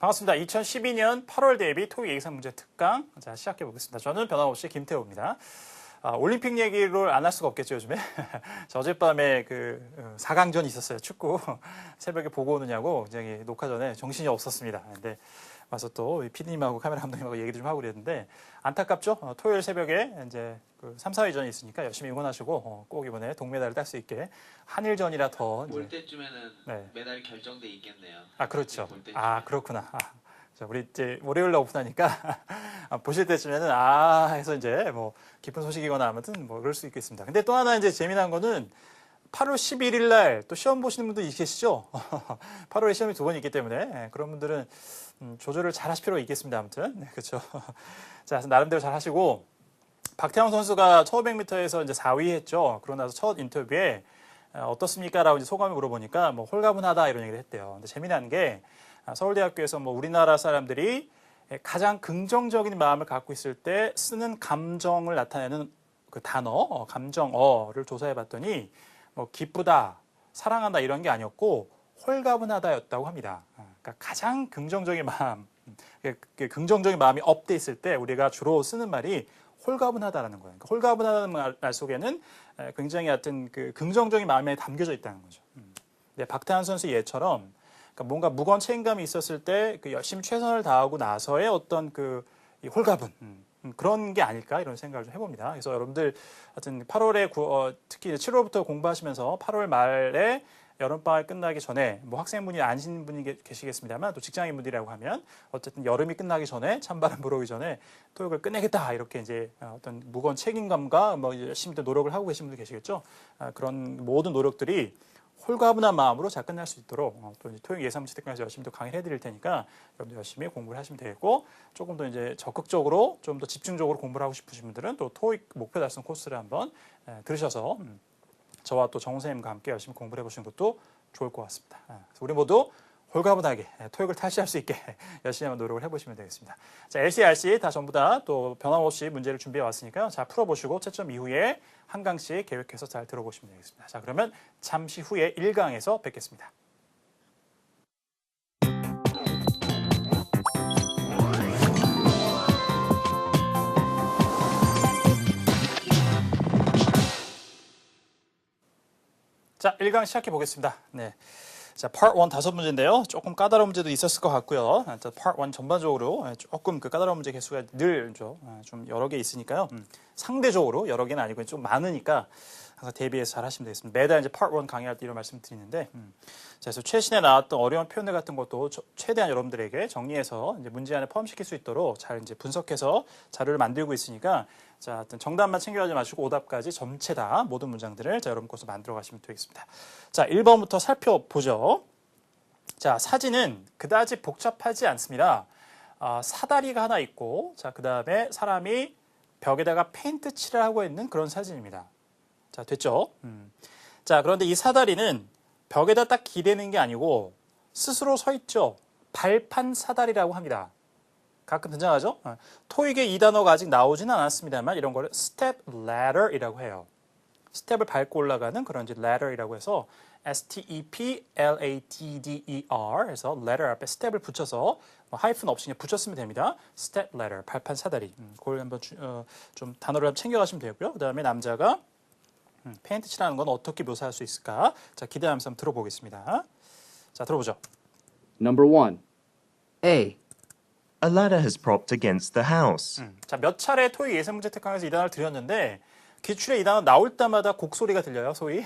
반갑습니다. 2012년 8월 대비 토익 예상 문제 특강 자 시작해 보겠습니다. 저는 변함없이 김태우입니다. 올림픽 얘기를 안 할 수가 없겠죠 요즘에. 저 어젯밤에 그 4강전이 있었어요. 축구 새벽에 보고 오느냐고 굉장히 녹화 전에 정신이 없었습니다. 근데 와서 또 PD님하고 카메라 감독님하고 얘기도 좀 하고 그랬는데 안타깝죠. 토요일 새벽에 이제 그 3, 4위전이 있으니까 열심히 응원하시고 꼭 이번에 동메달을 딸 수 있게 한일전이라 더 볼 때쯤에는 네. 메달이 결정돼 있겠네요. 아 그렇죠. 아 그렇구나. 자, 우리 이제 월요일날 오픈하니까 보실 때쯤에는 해서 이제 뭐 기쁜 소식이거나 아무튼 뭐 그럴 수 있겠습니다. 근데 또 하나 이제 재미난 거는 8월 11일 날 또 시험 보시는 분들 계시죠? 8월에 시험이 2번 있기 때문에 그런 분들은 조절을 잘 하실 필요가 있겠습니다. 아무튼 네, 그렇죠. 자, 나름대로 잘 하시고 박태영 선수가 1500m에서 이제 4위 했죠. 그러고 나서 첫 인터뷰에 어떻습니까? 라고 이제 소감을 물어보니까 뭐 홀가분하다 이런 얘기를 했대요. 근데 재미난 게 서울대학교에서 뭐 우리나라 사람들이 가장 긍정적인 마음을 갖고 있을 때 쓰는 감정을 나타내는 그 단어, 감정어를 조사해 봤더니 뭐 기쁘다, 사랑한다 이런 게 아니었고 홀가분하다였다고 합니다. 그러니까 가장 긍정적인 마음, 긍정적인 마음이 업돼 있을 때 우리가 주로 쓰는 말이 홀가분하다라는 거예요. 그러니까 홀가분하다는 말 속에는 굉장히 하여튼 그 긍정적인 마음에 담겨져 있다는 거죠. 근데 박태환 선수 예처럼 그러니까 뭔가 무거운 책임감이 있었을 때 그 열심히 최선을 다하고 나서의 어떤 그 홀가분 그런 게 아닐까 이런 생각을 좀 해봅니다. 그래서 여러분들 하여튼 8월에 특히 7월부터 공부하시면서 8월 말에 여름방학 끝나기 전에 뭐 학생분이 아니신 분이 계시겠습니다만 또 직장인분들이라고 하면 어쨌든 여름이 끝나기 전에 찬바람 불어오기 전에 토익을 끝내겠다 이렇게 이제 어떤 무거운 책임감과 뭐 열심히 또 노력을 하고 계신 분들 계시겠죠. 그런 모든 노력들이 홀가분한 마음으로 잘 끝날 수 있도록 또 이제 토익 예상 문제 특강에서 열심히 또 강의를 해드릴 테니까 여러분들 열심히 공부를 하시면 되겠고 조금 더 이제 적극적으로 좀 더 집중적으로 공부를 하고 싶으신 분들은 또 토익 목표 달성 코스를 한번 들으셔서 저와 또 정우 선생님과 함께 열심히 공부를 해보시는 것도 좋을 것 같습니다. 그래서 우리 모두 홀가분하게 토익을 탈시할 수 있게 열심히 한번 노력을 해보시면 되겠습니다. 자, LC, RC 다 전부 다 또 변함없이 문제를 준비해 왔으니까요. 자, 풀어보시고 채점 이후에 한 강씩 계획해서 잘 들어보시면 되겠습니다. 자, 그러면 잠시 후에 1강에서 뵙겠습니다. 자, 1강 시작해 보겠습니다. 네. 자, Part 1 5문제인데요. 조금 까다로운 문제도 있었을 것 같고요. 자, Part 1 전반적으로 조금 그 까다로운 문제 개수가 늘 좀 여러 개 있으니까요. 상대적으로 여러 개는 아니고 좀 많으니까 항상 대비해서 잘 하시면 되겠습니다. 매달 이제 Part 1 강의할 때 이런 말씀 드리는데, 자, 그래서 최신에 나왔던 어려운 표현들 같은 것도 최대한 여러분들에게 정리해서 이제 문제 안에 포함시킬 수 있도록 잘 이제 분석해서 자료를 만들고 있으니까, 자, 하여튼 정답만 챙겨가지 마시고 오답까지 전체 다 모든 문장들을 자, 여러분 것으로 만들어 가시면 되겠습니다. 자, 1번부터 살펴보죠. 자, 사진은 그다지 복잡하지 않습니다. 사다리가 하나 있고, 자, 그 다음에 사람이 벽에다가 페인트 칠을 하고 있는 그런 사진입니다. 자, 됐죠? 자, 그런데 이 사다리는 벽에다 딱 기대는 게 아니고 스스로 서 있죠. 발판 사다리라고 합니다. 가끔 등장하죠? 토익에 이 단어가 아직 나오지는 않았습니다만 이런 거를 step ladder이라고 해요. 스텝을 밟고 올라가는 그런 이제 ladder이라고 해서 S-T-E-P-L-A-D-D-E-R 해서 ladder 앞에 스텝을 붙여서 하이픈 없이 그냥 붙였으면 됩니다. step ladder, 발판 사다리. 그걸 한번 좀 단어를 한번 챙겨가시면 되고요. 그 다음에 남자가 페인트 칠하는 건 어떻게 묘사할 수 있을까? 자, 기대하면서 한번 들어보겠습니다. 자, 들어보죠. Number 1. A. A ladder has propped against the house. 자, 몇 차례 토익 예상 문제 특강에서 이 단어를 드렸는데 기출에 이 단어 나올 때마다 곡소리가 들려요, 소위.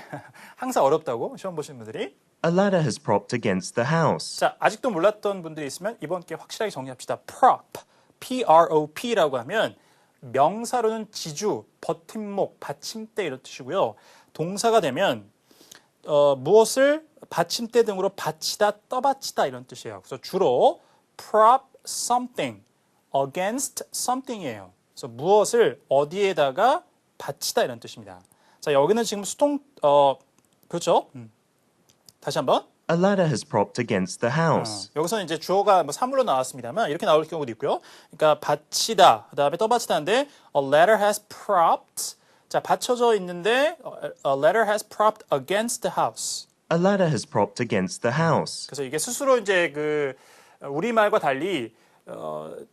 항상 어렵다고 시험 보시는 분들이. A ladder has propped against the house. 자, 아직도 몰랐던 분들이 있으면 이번 기회에 확실하게 정리합시다. prop, P-R-O-P라고 하면 명사로는 지주, 버팀목, 받침대 이런 뜻이고요. 동사가 되면 무엇을 받침대 등으로 받치다, 떠받치다 이런 뜻이에요. 그래서 주로 prop something against something이에요. 그래서 무엇을 어디에다가 받치다 이런 뜻입니다. 자, 여기는 지금 그렇죠? 다시 한번. A ladder has propped against the house. 여기서는 이제 주어가 뭐 사물로 나왔습니다만 이렇게 나올 경우도 있고요. 그러니까 받치다, 그다음에 떠받치다인데 a ladder has propped. 자, 받쳐져 있는데 a ladder has propped against the house. A ladder has propped against the house. 그래서 이게 스스로 이제 우리말과 달리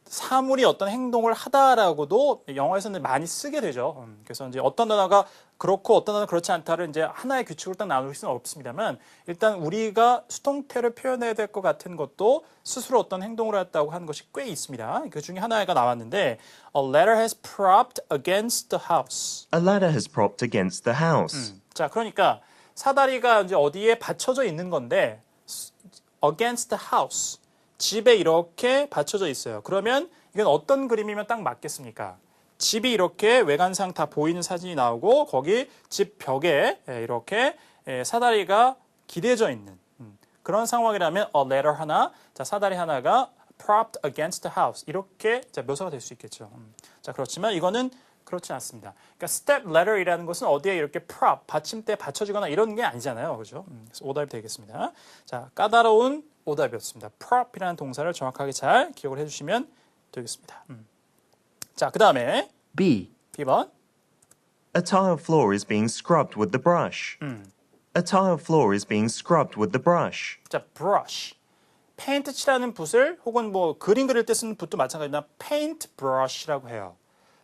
사물이 어떤 행동을 하다라고도 영어에서는 많이 쓰게 되죠. 그래서 이제 어떤 단어가 그렇고 어떤 단어가 그렇지 않다를 이제 하나의 규칙으로 딱 나눌 수는 없습니다만 일단 우리가 수동태를 표현해야 될 것 같은 것도 스스로 어떤 행동을 했다고 하는 것이 꽤 있습니다. 그 중에 하나가 나왔는데 A ladder has propped against the house. A ladder has propped against the house. 자, 그러니까 사다리가 이제 어디에 받쳐져 있는 건데 against the house. 집에 이렇게 받쳐져 있어요. 그러면 이건 어떤 그림이면 딱 맞겠습니까? 집이 이렇게 외관상 다 보이는 사진이 나오고 거기 집 벽에 이렇게 사다리가 기대져 있는 그런 상황이라면 a ladder 하나, 자 사다리 하나가 propped against the house 이렇게 묘사가 될 수 있겠죠. 자 그렇지만 이거는 그렇지 않습니다. 그러니까 step ladder이라는 것은 어디에 이렇게 prop 받침대 받쳐지거나 이런 게 아니잖아요, 그렇죠? 그래서 오답이 되겠습니다. 자 까다로운 오답이었습니다. prop이라는 동사를 정확하게 잘 기억을 해주시면 되겠습니다. 자, 그 다음에 B. B번. A tile floor is being scrubbed with the brush. A tile floor is being scrubbed with the brush. 자, brush. 페인트 칠하는 붓을 혹은 뭐 그림 그릴 때 쓰는 붓도 마찬가지지만 페인트 브러쉬라고 해요.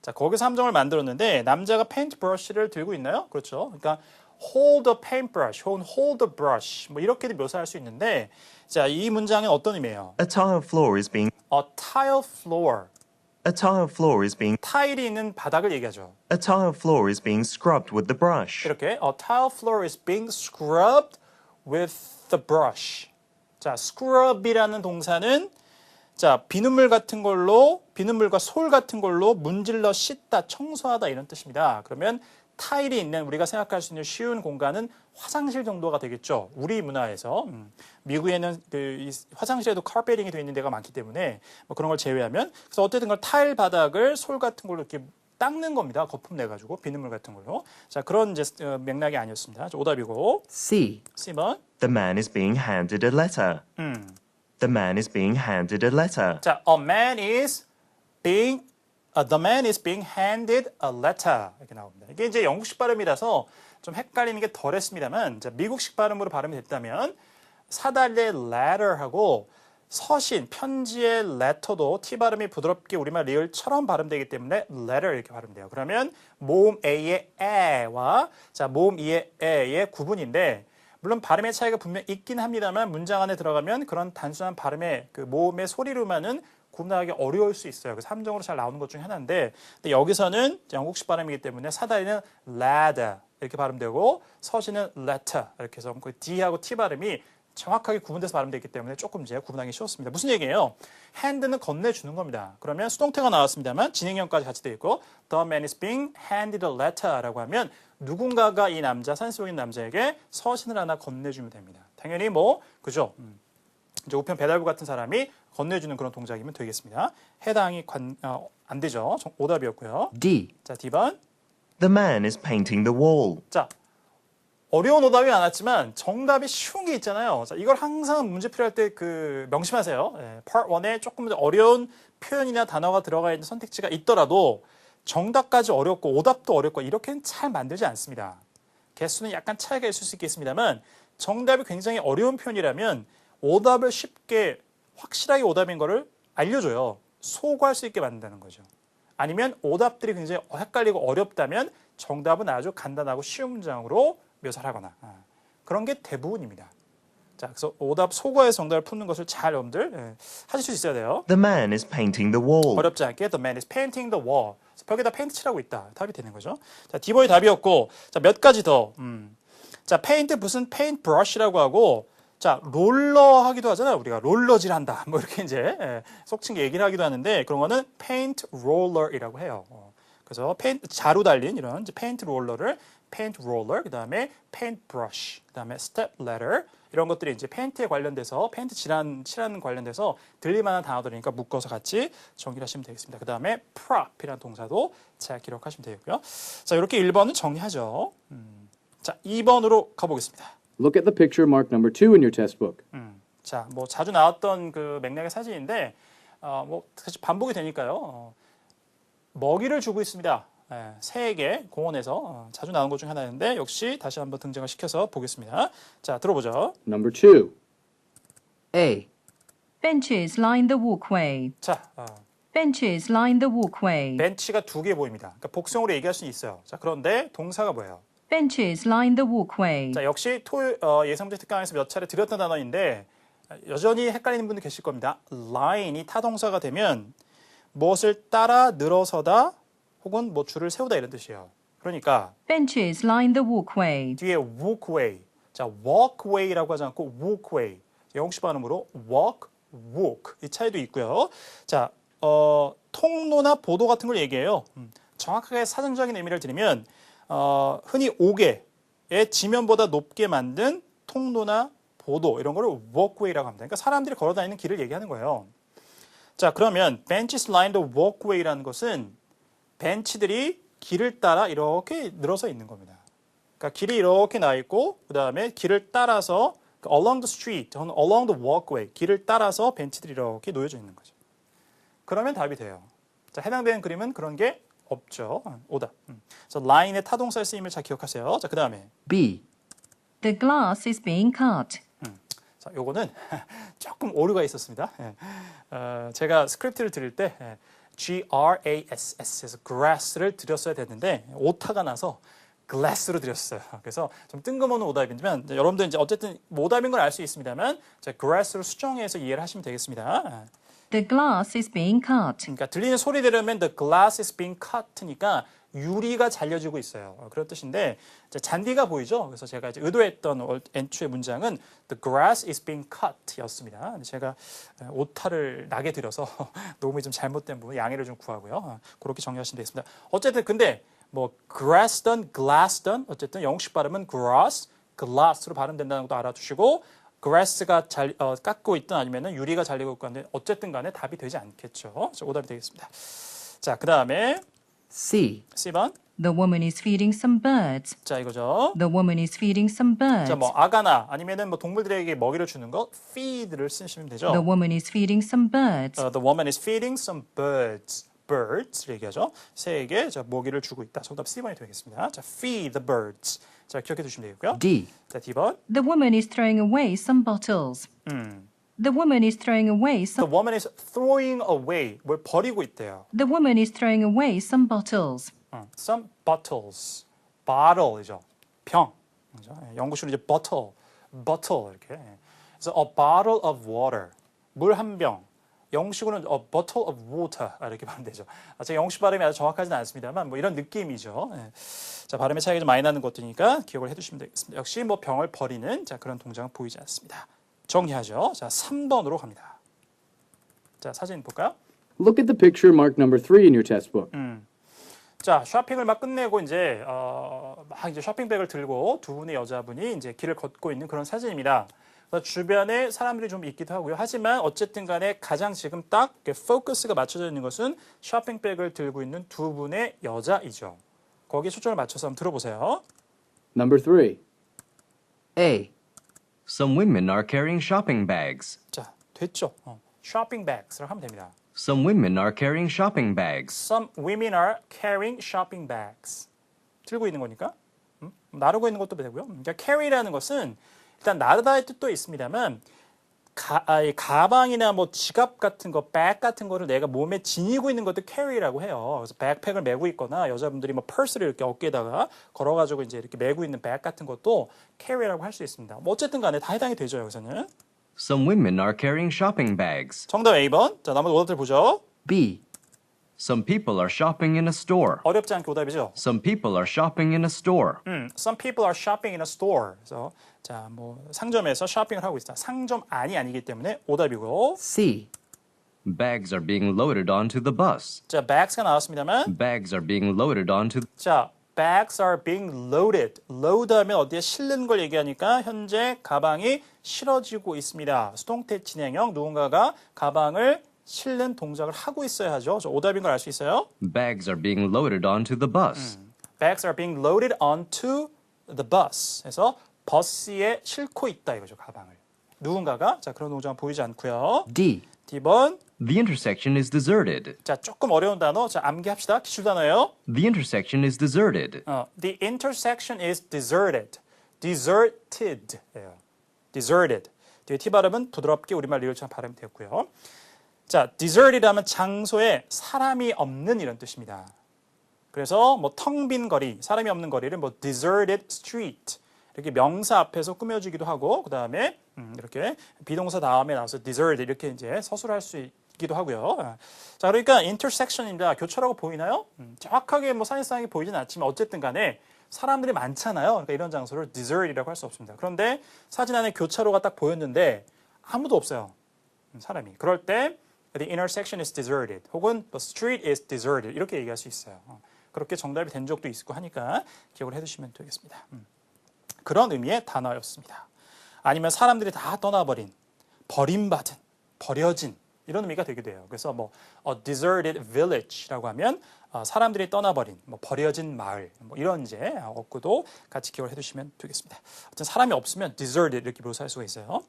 자, 거기서 함정을 만들었는데 남자가 페인트 브러쉬를 들고 있나요? 그렇죠. 그러니까 hold a paintbrush 혹은 hold a brush 뭐 이렇게도 묘사할 수 있는데 자, 이 문장은 어떤 의미예요? A tile floor is being A tile floor. A tile floor is being 타일이 있는 바닥을 얘기하죠. A tile floor is being scrubbed with the brush. 이렇게 A tile floor is being scrubbed with the brush. 자, scrub이라는 동사는 자, 비눗물 같은 걸로 비눗물과 솔 같은 걸로 문질러 씻다, 청소하다 이런 뜻입니다. 그러면 타일이 있는 우리가 생각할 수 있는 쉬운 공간은 화장실 정도가 되겠죠. 우리 문화에서 미국에는 이 화장실에도 카페팅이 되어 있는 데가 많기 때문에 뭐 그런 걸 제외하면 그래서 어쨌든 그 타일 바닥을 솔 같은 걸로 이렇게 닦는 겁니다. 거품 내 가지고 비눗물 같은 걸로. 자 그런 이제 맥락이 아니었습니다. 자, 오답이고. C. C번. The man is being handed a letter. The man is being handed a letter. 자, the man is being handed a letter 이렇게 나옵니다. 이게 이제 영국식 발음이라서 좀 헷갈리는 게 덜했습니다만, 자, 미국식 발음으로 발음이 됐다면 사다리의 letter하고 서신, 편지의 letter도 T 발음이 부드럽게 우리말 리을처럼 발음되기 때문에 letter 이렇게 발음돼요. 그러면 모음 A의 에와 자 모음 E의 에의 구분인데 물론 발음의 차이가 분명 있긴 합니다만 문장 안에 들어가면 그런 단순한 발음의 그 모음의 소리로만은 구분하기 어려울 수 있어요. 그래서 함정으로 잘 나오는 것 중에 하나인데 근데 여기서는 영국식 발음이기 때문에 사다리는 ladder 이렇게 발음되고 서신은 letter 이렇게 해서 그 D하고 T 발음이 정확하게 구분돼서 발음되기 때문에 조금 이제 구분하기 쉬웠습니다. 무슨 얘기예요? hand는 건네주는 겁니다. 그러면 수동태가 나왔습니다만 진행형까지 같이 되어 있고 the man is being handed a letter라고 하면 누군가가 이 남자, 사진 속인 남자에게 서신을 하나 건네주면 됩니다. 당연히 뭐 그죠? 이제 우편 배달부 같은 사람이 건네주는 그런 동작이면 되겠습니다. 해당이 안 되죠. 오답이었고요. D. 자, D번. The man is painting the wall. 자, 어려운 오답이 많았지만 정답이 쉬운 게 있잖아요. 자, 이걸 항상 문제 풀이할 때 그 명심하세요. 예, Part 1에 조금 더 어려운 표현이나 단어가 들어가 있는 선택지가 있더라도 정답까지 어렵고 오답도 어렵고 이렇게는 잘 만들지 않습니다. 개수는 약간 차이가 있을 수 있겠습니다만 정답이 굉장히 어려운 표현이라면 오답을 쉽게 확실하게 오답인 거를 알려줘요. 소구할 수 있게 만든다는 거죠. 아니면 오답들이 굉장히 헷갈리고 어렵다면 정답은 아주 간단하고 쉬운 문장으로 묘사를 하거나 그런 게 대부분입니다. 자, 그래서 오답 소거해서 정답을 푸는 것을 잘 여러분들 하실 수 있어야 돼요. The man is painting the wall. 어렵지 않게 The man is painting the wall. 벽에다 페인트 칠하고 있다. 답이 되는 거죠. 자, D번이 답이었고 자, 몇 가지 더. 자, 페인트 무슨 페인트 브러쉬라고 하고 자, 롤러 하기도 하잖아요. 우리가 롤러질 한다. 뭐 이렇게 이제 속칭 얘기를 하기도 하는데 그런 거는 페인트 롤러이라고 해요. 그래서 페인트 자루 달린 이런 이제 페인트 롤러를 페인트 롤러, 그다음에 페인트 브러쉬, 그다음에 스텝 레터 이런 것들이 이제 페인트에 관련돼서 페인트 칠하는 관련돼서 들릴만한 단어들이니까 묶어서 같이 정리를 하시면 되겠습니다. 그다음에 prop이라는 동사도 잘 기록하시면 되고요. 자, 이렇게 1번은 정리하죠. 자, 2번으로 가보겠습니다. Look at the picture marked number 2 in your test book. 자, 뭐 자주 나왔던 그 맥락의 사진인데 뭐 사실 반복이 되니까요. 먹이를 주고 있습니다. 새에게 공원에서 자주 나오는 것 중 하나인데 역시 다시 한번 등장을 시켜서 보겠습니다. 자, 들어보죠. Number 2. A. Benches line the walkway. 자, Benches line the walkway. 벤치가 두 개 보입니다. 그러니까 복성으로 얘기할 수는 있어요. 자, 그런데 동사가 뭐예요? Benches line the walkway. 자, 역시 예성문제 특강에서 몇 차례 드렸던 단어인데 여전히 헷갈리는 분들 계실 겁니다. line이 타동사가 되면 무엇을 따라 늘어서다 혹은 뭐 줄을 세우다 이런 뜻이에요. 그러니까 Benches line the walkway. 뒤에 walkway. 자, walkway라고 하지 않고 walkway. 영국식 발음으로 walk, walk. 이 차이도 있고요. 자, 통로나 보도 같은 걸 얘기해요. 정확하게 사전적인 의미를 드리면 흔히 5개의 지면보다 높게 만든 통로나 보도 이런 거를 walkway라고 합니다. 그러니까 사람들이 걸어 다니는 길을 얘기하는 거예요. 자, 그러면 benches line the walkway라는 것은 벤치들이 길을 따라 이렇게 늘어서 있는 겁니다. 그러니까 길이 이렇게 나 있고 그다음에 길을 따라서 along the street, 혹은 along the walkway, 길을 따라서 벤치들이 이렇게 놓여져 있는 거죠. 그러면 답이 돼요. 자, 해당되는 그림은 그런 게 없죠. 오답. 그래서 line의 타동사의 쓰임을 잘 기억하세요. 자, 그다음에 B. The glass is being cut. 자, 요거는 조금 오류가 있었습니다. 제가 스크립트를 드릴 때 GRASS에서 grass를 드렸어야 됐는데 오타가 나서 glass로 드렸어요. 그래서 좀 뜬금없는 오답이지만 여러분들 이제 어쨌든 오답인 걸 알 수 있습니다만 grass로 수정해서 이해를 하시면 되겠습니다. The glass is being cut. 그러니까 들리는 소리 들으면 the glass is being cut니까 유리가 잘려지고 있어요. 그런 뜻인데 잔디가 보이죠. 그래서 제가 이제 의도했던 엔초의 문장은 the grass is being cut였습니다. 제가 오타를 나게 드려서 녹음이 좀 잘못된 부분 양해를 좀 구하고요. 그렇게 정리하시면 되겠습니다. 어쨌든 근데 뭐 grass든 glass든 어쨌든 영국식 발음은 grass, glass로 발음된다는 것도 알아두시고 grass가 잘 깎고 있든 아니면은 유리가 잘리고 있고 한데 어쨌든 간에 답이 되지 않겠죠. 오답이 되겠습니다. 자, 그다음에 C. C번. The woman is feeding some birds. 자, 이거죠. The woman is feeding some birds. 자, 뭐 아가나 아니면은 뭐 동물들에게 먹이를 주는 거 feed를 쓰시면 되죠. The woman is feeding some birds. The woman is feeding some birds. birds를 얘기하죠. 새에게 자, 먹이를 주고 있다. 정답 C번이 되겠습니다. 자, feed the birds. 자, 기억해 두시면 되겠고요. D. 자, D번. The woman is throwing away some bottles. The woman is throwing away The some. woman is throwing away. 뭘 버리고 있대요. The woman is throwing away some bottles. Some bottles. bottle이죠. 병. 그죠? 영국식으로 이제 bottle 이렇게. 그래서 a bottle of water. 물 한 병. 영국식으로는 a bottle of water 이렇게 발음 되죠. 제가 영국식 발음이 아주 정확하지는 않습니다만 뭐 이런 느낌이죠. 자, 발음의 차이가 좀 많이 나는 것들이니까 기억을 해두시면 되겠습니다. 역시 뭐 병을 버리는 자 그런 동작은 보이지 않습니다. 정리하죠. 자, 3번으로 갑니다. 자, 사진 볼까요? Look at the picture marked number 3 in your test book. 자, 쇼핑을 막 끝내고 이제 막 이제 쇼핑백을 들고 두 분의 여자분이 이제 길을 걷고 있는 그런 사진입니다. 주변에 사람들이 좀 있기도 하고요. 하지만 어쨌든 간에 가장 지금 딱 포커스가 맞춰져 있는 것은 쇼핑백을 들고 있는 두 분의 여자이죠. 거기에 초점을 맞춰서 한번 들어보세요. Number 3. A. Some women are carrying shopping bags. 자, 됐죠. 쇼핑 bags라고 하면 됩니다. Some women are carrying shopping bags. Some women are carrying shopping bags. 들고 있는 거니까 나르고 있는 것도 되고요. 그러니까 carry라는 것은 일단 나르다의 뜻도 있습니다만 가방이나 뭐 지갑 같은 거, 백 같은 거를 내가 몸에 지니고 있는 것도 carry라고 해요. 그래서 백팩을 메고 있거나 여자분들이 뭐 펄스를 이렇게 어깨에다가 걸어가지고 이제 이렇게 메고 있는 백 같은 것도 carry라고 할 수 있습니다. 뭐 어쨌든 간에 다 해당이 되죠, 여기서는. Some women are carrying shopping bags. 정답 A번. 자, 나머지 오답들 보죠. B. Some people are shopping in a store. 어렵지 않게 오답이죠. Some people are shopping in a store. Some people are shopping in a store. 그래서 자, 뭐 상점에서 쇼핑을 하고 있다. 상점 안이 아니기 때문에 오답이고. C. Bags are being loaded onto the bus. 자, bags가 나왔습니다만. Bags are being loaded onto. 자, bags are being loaded. load하면 어디에 실는 걸 얘기하니까 현재 가방이 실어지고 있습니다. 수동태 진행형 누군가가 가방을 실는 동작을 하고 있어야 하죠. 저 오답인 걸 알 수 있어요. Bags are being loaded onto the bus. Bags are being loaded onto the bus. 그래서 버스에 싣고 있다 이거죠, 가방을. 누군가가 자 그런 동작 보이지 않고요. D. D번. The intersection is deserted. 자, 조금 어려운 단어. 자, 암기합시다. 기출 단어예요. The intersection is deserted. The intersection is deserted. deserted. 예요. deserted. 뒤에 T 발음은 부드럽게 우리말 리을처럼 발음이 되었고요. 자, desert이라면 장소에 사람이 없는 이런 뜻입니다. 그래서 뭐 텅 빈 거리, 사람이 없는 거리를 뭐 deserted street 이렇게 명사 앞에서 꾸며주기도 하고 그 다음에 이렇게 비동사 다음에 나와서 deserted 이렇게 이제 서술할 수 있기도 하고요. 자, 그러니까 intersection입니다. 교차라고 보이나요? 정확하게 뭐 사실상이 보이진 않지만 어쨌든 간에 사람들이 많잖아요. 그러니까 이런 장소를 desert이라고 할 수 없습니다. 그런데 사진 안에 교차로가 딱 보였는데 아무도 없어요. 사람이. 그럴 때 the intersection is deserted 혹은 the street is deserted 이렇게 얘기할 수 있어요. 그렇게 정답이 된 적도 있고 하니까 기억을 해두시면 되겠습니다. 그런 의미의 단어였습니다. 아니면 사람들이 다 떠나버린, 버림받은, 버려진 이런 의미가 되기도 해요. 그래서 뭐 a deserted village라고 하면 사람들이 떠나버린, 뭐 버려진 마을 뭐 이런 이제 어구도 같이 기억을 해두시면 되겠습니다. 어쨌든 사람이 없으면 deserted 이렇게 묘사할 수가 있어요.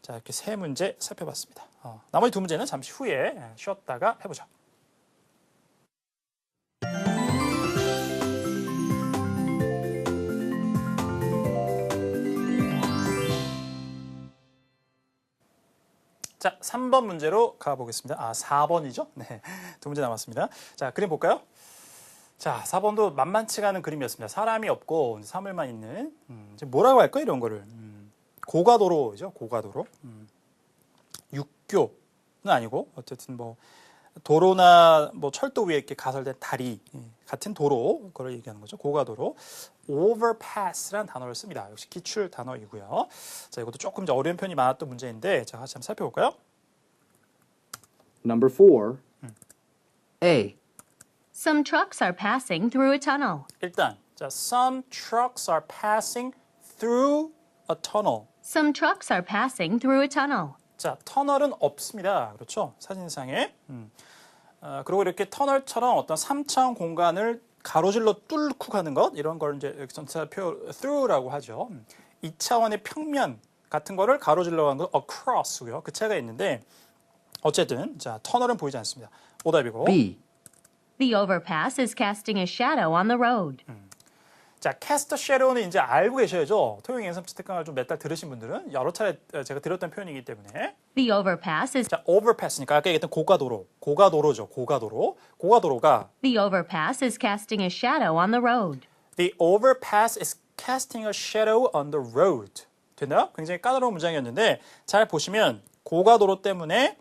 자, 이렇게 세 문제 살펴봤습니다. 나머지 두 문제는 잠시 후에 쉬었다가 해보죠. 자, 3번 문제로 가보겠습니다. 4번이죠? 네, 두 문제 남았습니다. 자, 그림 볼까요? 자, 4번도 만만치가 않은 그림이었습니다. 사람이 없고 사물만 있는 이제 뭐라고 할까요? 이런 거를 고가도로죠. 고가도로. 육교는 아니고 어쨌든 뭐 도로나 뭐 철도 위에 이렇게 가설된 다리 같은 도로 그걸 얘기하는 거죠. 고가도로. overpass라는 단어를 씁니다. 역시 기출 단어이고요. 자, 이것도 조금 이제 어려운 편이 많았던 문제인데 자, 같이 한번 살펴볼까요? Number 4. A. Some trucks are passing through a tunnel. 일단 자, some trucks are passing through a tunnel. Some trucks are passing through a tunnel. 자, 터널은 없습니다. 그렇죠? 사진상에. 그리고 이렇게 터널처럼 어떤 3차원 공간을 가로질러 뚫고 가는 것 이런 걸 이제 전체표 through라고 하죠. 2차원의 평면 같은 거를 가로질러 가는 거 across고요. 그 차이가 있는데 어쨌든 자, 터널은 보이지 않습니다. 오답이고. B. The overpass is casting a shadow on the road. 자, cast shadow는 이제 알고 계셔야죠. 토요일 연습 특강을 좀 몇 달 들으신 분들은 여러 차례 제가 들었던 표현이기 때문에. The overpass is 자, overpass니까 아까 얘기했던 고가도로, 고가도로죠. 고가도로. 고가도로가 The overpass is casting a shadow on the road. The overpass is casting a shadow on the road. 됐나요? 굉장히 까다로운 문장이었는데 잘 보시면 고가도로 때문에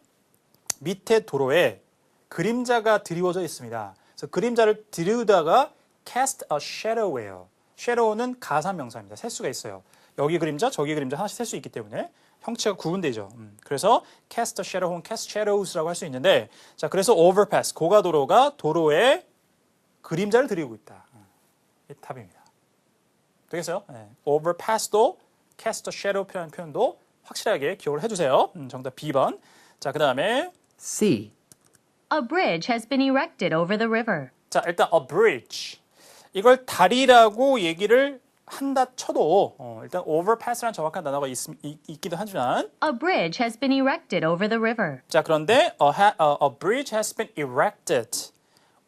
밑에 도로에 그림자가 드리워져 있습니다. 그래서 그림자를 드리우다가 cast a shadow예요. shadow는 가산명사입니다. 셀 수가 있어요. 여기 그림자, 저기 그림자 하나씩 셀 수 있기 때문에 형체가 구분되죠. 그래서 cast a shadow 혹은 cast shadows라고 할 수 있는데 자, 그래서 overpass, 고가도로가 도로에 그림자를 드리우고 있다. 이 답입니다. 되겠어요? 네. overpass도 cast a shadow 표현도 확실하게 기억을 해주세요. 정답 B번. 자, 그 다음에 C. A bridge has been erected over the river. 자, 일단 a bridge. 이걸 다리라고 얘기를 한다 쳐도 일단 overpass라는 정확한 단어가 있기도 하지만 A bridge has been erected over the river. 자, 그런데 a bridge has been erected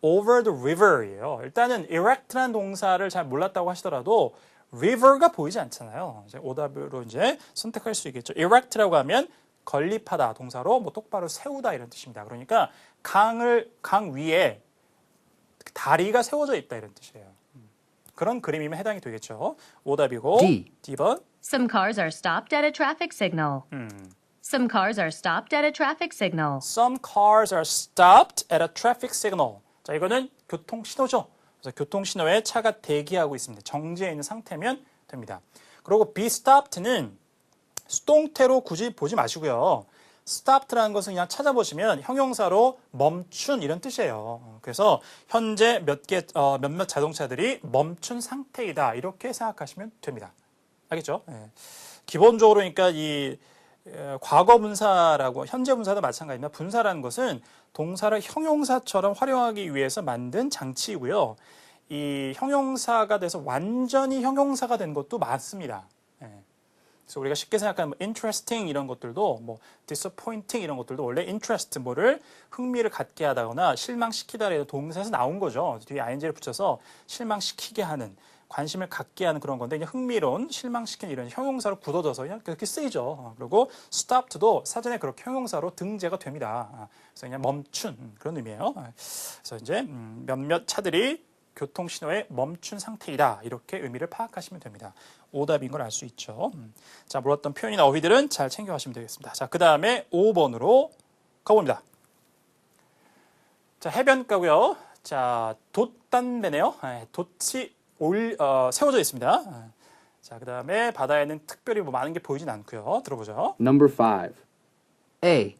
over the river예요. 일단은 erect라는 동사를 잘 몰랐다고 하시더라도 river가 보이지 않잖아요. 이제 오답으로 이제 선택할 수 있겠죠. erect라고 하면 건립하다 동사로 뭐 똑바로 세우다 이런 뜻입니다. 그러니까 강 위에 다리가 세워져 있다 이런 뜻이에요. 그런 그림이면 해당이 되겠죠. 오답이고 D. D번. Some cars are stopped at a traffic signal. Some cars are stopped at a traffic signal. Some cars are stopped at a traffic signal. 자, 이거는 교통 신호죠. 그래서 교통 신호에 차가 대기하고 있습니다. 정지해 있는 상태면 됩니다. 그리고 be stopped는 수동태로 굳이 보지 마시고요. stopped라는 것은 그냥 찾아보시면 형용사로 멈춘 이런 뜻이에요. 그래서 현재 몇몇 자동차들이 멈춘 상태이다 이렇게 생각하시면 됩니다. 알겠죠? 네. 기본적으로 그러니까 이 과거 분사라고 현재 분사도 마찬가지입니다. 분사라는 것은 동사를 형용사처럼 활용하기 위해서 만든 장치이고요. 이 형용사가 돼서 완전히 형용사가 된 것도 많습니다. 네. 그래서 우리가 쉽게 생각하는 뭐 interesting 이런 것들도 뭐 disappointing 이런 것들도 원래 interest 뭐를 흥미를 갖게 하다거나 실망시키다라는 동사에서 나온 거죠. 뒤에 ing를 붙여서 실망시키게 하는 관심을 갖게 하는 그런 건데 그냥 흥미로운, 실망시키는 이런 형용사로 굳어져서 그냥 그렇게 쓰이죠. 그리고 stopped도 사전에 그렇게 형용사로 등재가 됩니다. 그래서 그냥 멈춘 그런 의미예요. 그래서 이제 몇몇 차들이 교통 신호에 멈춘 상태이다. 이렇게 의미를 파악하시면 됩니다. 오답인 걸 알 수 있죠. 자, 물었던 표현이나 어휘들은 잘 챙겨가시면 되겠습니다. 자, 그 다음에 5번으로 가봅니다. 자, 해변가고요. 자, 돛단배네요. 돛이 세워져 있습니다. 자, 그 다음에 바다에는 특별히 뭐 많은 게 보이진 않고요. 들어보죠. Number 5. A.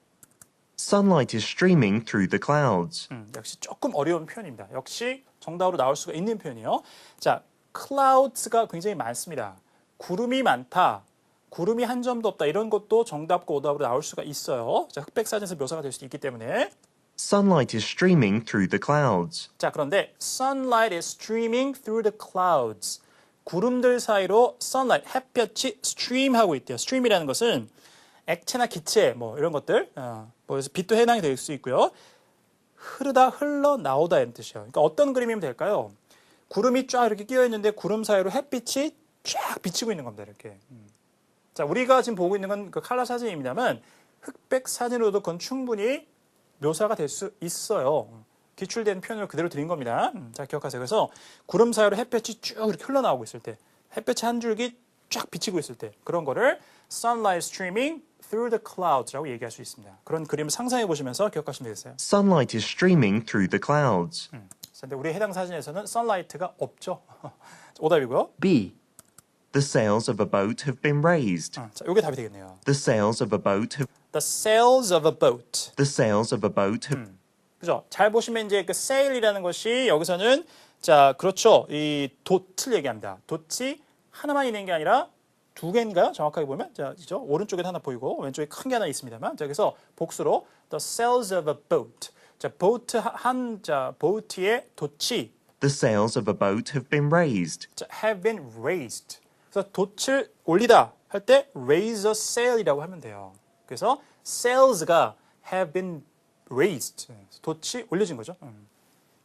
Sunlight is streaming through the clouds. 역시 조금 어려운 표현입니다. 역시 정답으로 나올 수가 있는 표현이요. 자, clouds가 굉장히 많습니다. 구름이 많다, 구름이 한 점도 없다 이런 것도 정답과 오답으로 나올 수가 있어요. 자, 흑백 사진에서 묘사가 될 수 있기 때문에 Sunlight is streaming through the clouds. 자, 그런데 sunlight is streaming through the clouds. 구름들 사이로 sunlight, 햇볕이 stream하고 있대요. stream이라는 것은 액체나 기체 뭐 이런 것들, 뭐 그래서 빛도 해당이 될 수 있고요. 흐르다, 흘러나오다 이런 뜻이에요. 그러니까 어떤 그림이면 될까요? 구름이 쫙 이렇게 끼어 있는데 구름 사이로 햇빛이 쫙 비치고 있는 겁니다. 이렇게. 자, 우리가 지금 보고 있는 건 그 컬러 사진입니다만 흑백 사진으로도 그건 충분히 묘사가 될 수 있어요. 기출된 표현을 그대로 드린 겁니다. 자, 기억하세요. 그래서 구름 사이로 햇볕이 쭉 이렇게 흘러나오고 있을 때, 햇볕이 한 줄기 쫙 비치고 있을 때 그런 거를 sunlight streaming through the clouds라고 얘기할 수 있습니다. 그런 그림을 상상해 보시면서 기억하시면 되겠어요. Sunlight is streaming through the clouds. 근데 우리 해당 사진에서는 sunlight가 없죠. 오답이고요. B. The sails of a boat have been raised. 자, 이게 답이 되겠네요. The sails of a boat have The sails of a boat. the sails of a boat have 그죠? 잘 보시면 이제 그 sail이라는 것이 여기서는 자, 그렇죠. 이 돛을 얘기합니다. 돛이 하나만 있는 게 아니라 두 개인가요? 정확하게 보면 자, 그죠? 오른쪽에 하나 보이고 왼쪽에 큰 게 하나 있습니다만 자, 그래서 복수로 the sails of a boat. 자, 보트의 돛이 the sails of a boat have been raised. 자, have been raised. 그래서 돛을 올리다 할 때 raise a sail이라고 하면 돼요. 그래서 sails가 have been raised. 돛이 올려진 거죠.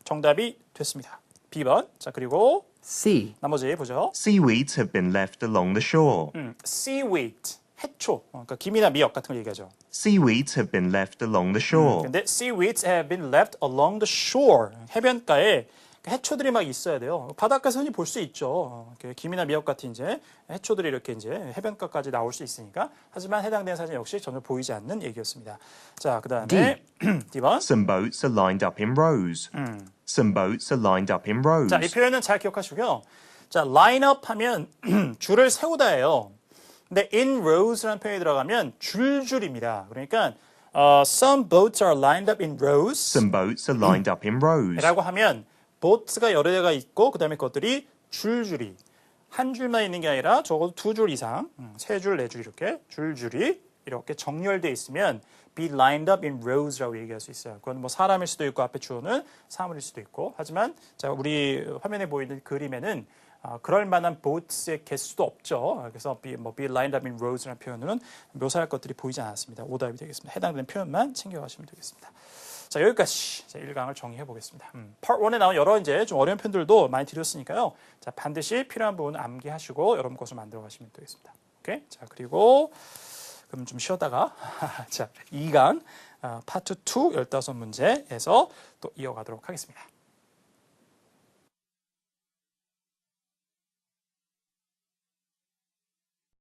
정답이 됐습니다. B번. 자, 그리고 C. 나머지 보죠. Seaweeds have been left along the shore. seaweed. 해초. 그러니까 김이나 미역 같은 걸 얘기하죠. Seaweeds have been left along the shore. 근데 seaweeds have been left along the shore. 해변가에 해초들이 막 있어야 돼요. 바닷가에서 흔히 볼 수 있죠. 김이나 미역 같은 이제 해초들이 이렇게 이제 해변가까지 나올 수 있으니까. 하지만 해당되는 사진 역시 전혀 보이지 않는 얘기였습니다. 자, 그다음에 D번. Some boats are lined up in rows. Some boats are lined up in rows. 자, 이 표현은 잘 기억하시고요. 자, line up 하면 줄을 세우다예요. 근데 in rows라는 표현이 들어가면 줄줄입니다. 그러니까 some boats are lined up in rows. Some boats are lined up in rows. 라고 하면 보트가 여러 대가 있고 그다음에 그것들이 줄줄이 한 줄만 있는 게 아니라 적어도 두 줄 이상, 세 줄, 네 줄 이렇게 줄줄이 이렇게 정렬되어 있으면 be lined up in rows라고 얘기할 수 있어요. 그건 뭐 사람일 수도 있고 앞에 주어는 사물일 수도 있고 하지만 자, 우리 화면에 보이는 그림에는 그럴 만한 보트의 개수도 없죠. 그래서 be lined up in rows라는 표현은 묘사할 것들이 보이지 않았습니다. 오답이 되겠습니다. 해당되는 표현만 챙겨가시면 되겠습니다. 자, 여기까지 1강을 정리해 보겠습니다. Part 1에 나온 여러 이제 좀 어려운 표현들도 많이 드렸으니까요. 자, 반드시 필요한 부분 암기하시고 여러분 것을 만들어 가시면 되겠습니다. 오케이? 자, 그리고 그럼 좀 쉬었다가 자, 2강 파트 2 15문제에서 또 이어가도록 하겠습니다.